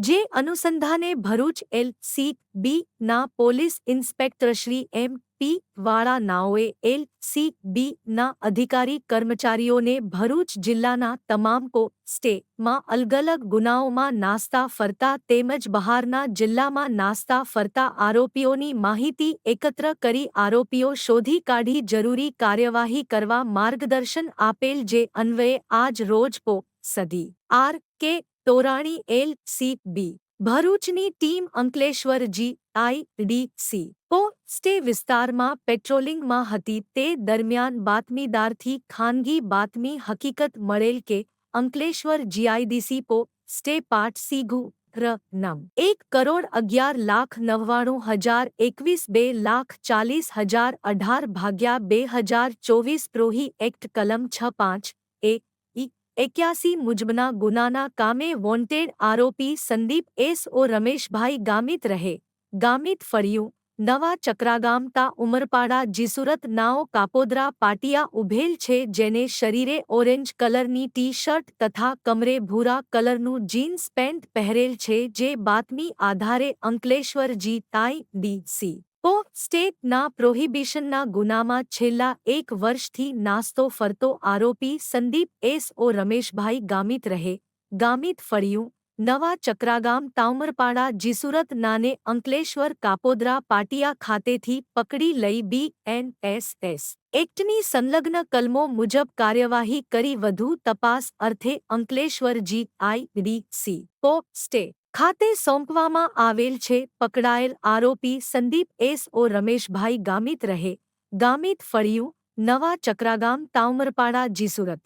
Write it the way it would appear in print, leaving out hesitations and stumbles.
જે અનુસંધાને ભરૂચ એલ.સી.બી. ના પોલીસ ઇન્સ્પેક્ટર શ્રી એમ.પી. વાળા નાઓએ એલ.સી.બી. ના અધિકારી કર્મચારીઓને ભરૂચ જિલ્લાના તમામ સ્ટેમાં અલગ-અલગ ગુનાઓમાં નાસ્તા ફરતા તેમજ બહારના જિલ્લામાં નાસ્તા ફરતા આરોપીઓની માહિતી એકત્ર કરી આરોપીઓ શોધી કાઢી જરૂરી કાર્યવાહી કરવા માર્ગદર્શન આપેલ, જે અન્વયે આજ રોજ સદી આર.કે. તોરાણી એલ.સી.બી. ભરૂચની ટીમ અંકલેશ્વર જી.આઈ.ડી.સી. સ્ટે વિસ્તારમાં પેટ્રોલિંગમાં હતી તે દરમિયાન બાતમીદારથી ખાનગી બાતમી હકીકત મળેલ કે અંકલેશ્વર જીઆઈડીસી સ્ટે પાટ સીઘુ નમ 1,11,99,021 2,40,018/2024 પ્રોહી એક્ટ કલમ 6(5)(એ)81 મુજબના ગુનાના કામે વોન્ટેડ આરોપી સંદીપ એસ.ઓ. રમેશભાઈ ગામિત રહે ગામિત ફળિયું નવા ચક્રાગામ તા ઉમરપાડા જીસુરત નાઓ કાપોદરા પાટિયા ઉભેલ છે, જેને શરીરે ઓરેન્જ કલરની ટી શર્ટ તથા કમરે ભૂરા કલરનું જીન્સ પેન્ટ પહેરેલ છે, જે બાતમી આધારે અંકલેશ્વર જી.આઈ.ડી.સી. સ્ટેટના પ્રોહિબિશનના ગુનામાં છેલ્લા 1 વર્ષથી નાસ્તો ફરતો આરોપી સંદીપ એસ.ઓ. રમેશભાઈ ગામિત રહે ગામિત ફળિયું નવા ચક્રાગામ તાઉમરપાડા જીસુરત નાને અંકલેશ્વર કાપોદરા પાટિયા ખાતેથી પકડી લઈ બી.એન.એસ.એસ. એક્ટની સંલગ્ન કલમો મુજબ કાર્યવાહી કરી વધુ તપાસ અર્થે અંકલેશ્વર જી.આઈ.ડી.સી. સ્ટે ખાતે સોંપવામાં આવેલ છે. પકડાયેલ આરોપી સંદીપ એસ.ઓ. રમેશભાઈ ગામિત રહે ગામિત ફળિયું નવા ચક્રાગામ તાઉમરપાડા જીસુરત